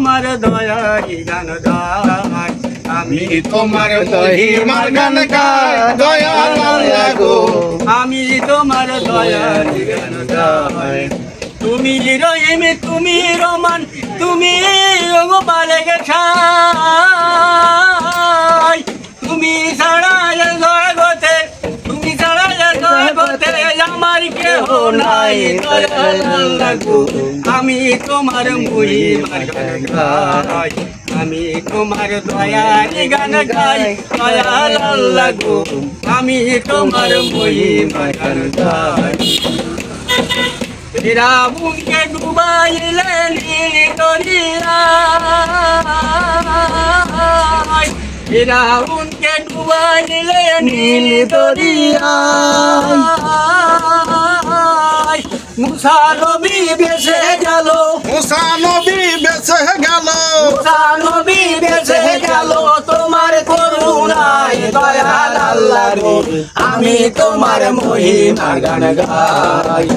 তোমার দয়ারি গান গাই, আমি তোমার মহিমার গান গাই দয়াল আল্লাহ গো। আমি তোমার দয়ারি গান গাই। তুমি রহিম, তুমি রহমান, তুমি বালেগে ছাই। তুমি ছাড়া জগতে, তুমি ছাড়া জগতে আমার কেহ নাই দয়াল আল্লাহ গো। আমি তোমার মহিমার গান গাই, আমি তোমার দয়ারি গান গাই দয়াল আল্লাহ গো। আমি তোমার মহিমার গান গাই। রাবণকে ডুবাইলে নীল দরিয়ায়, রাবণকে ডুবাইলে নীল দরিয়ায়। মুসা নবী বেঁচে গেল, মুসা নবী বেঁচে গেল, মুসা নবী বেঁচে গেল তোমার করুণায় দয়াল আল্লাহ গো। আমি তোমার মহিমার গান গাই,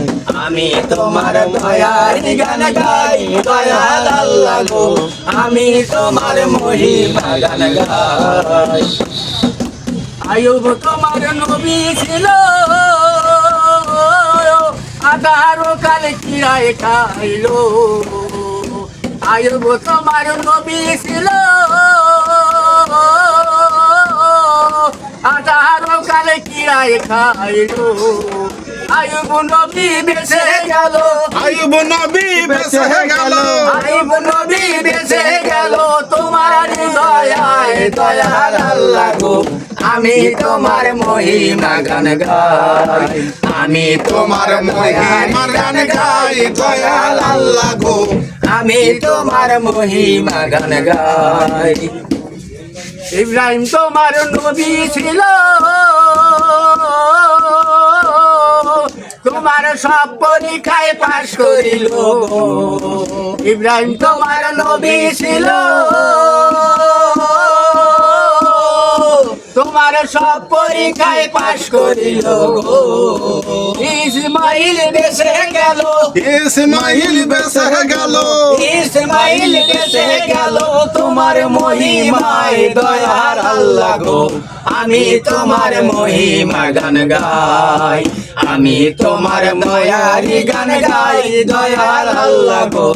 আমি তোমার দয়ারি গান গাই দয়াল আল্লাহ গো। আমি তোমার মহিমা গান গাই। আয়ুব তোমার নবী ছিল, 18 কাল কিরায় খাইলো। আয়ুব তোমার নবী ছিল, 18 কাল কিরায় খাইলো। আয়ুব নবী বেঁচে গেল, আইয়ুব নবী বেঁচে গেল, আয়ুব নবী বেঁচে গেল তোমার দয়ায় দয়াল আল্লাহ গো। আমি তোমার মহিমা গান গাই, আমি তোমার মহিমার গান গাই দয়াল আল্লাহ গো। আমি তোমার মহিমা গান গাই। ইব্রাহিম তোমার নবী ছিল, তোমার সব পরীক্ষায় পাশ করিল। ইব্রাহিম তোমার নবী ছিল, তোমার সব পরীক্ষায় পাশ করিল। ইসমাইল বেঁচে গেল, ইসমাইল বেঁচে গেল, ইসমাইল বেঁচে গেল তোমার মহিমায় দয়াল আল্লাহ গো। আমি তোমার মহিমা গান গাই, আমি তোমার দয়ারি গান গাই দয়াল আল্লাহ গো।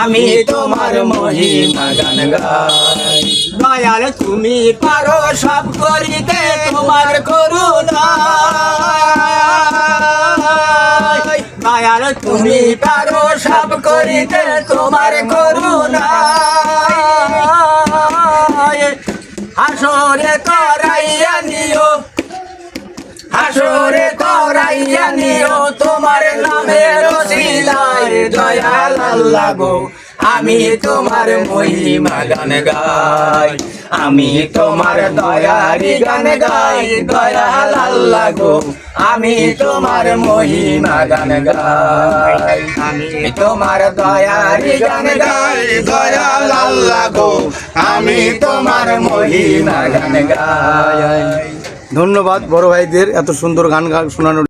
আমি তোমার মহিমা গান গাই। দয়াল তুমি পারো সব করিতে তোমার করুণা, দয়াল তুমি পারো সব করিতে তোমার করুণা। হাসরে করাইয়া নিও, হাসরে করাইয়া নিও তোমার নামের ওসিলায় দয়াল আল্লাহ গো। আমি তোমার মহিমা গান গাই, আমি তোমার দয়ারি গান গাই দয়াল আল্লাহ গো। আমি তোমার মহিমা গান গাই, আমি তোমার দয়ারি গান গাই দয়াল আল্লাহ গো। আমি তোমার মহিমা গান গাই। ধন্যবাদ বড় ভাইদের এত সুন্দর গান শোনানোর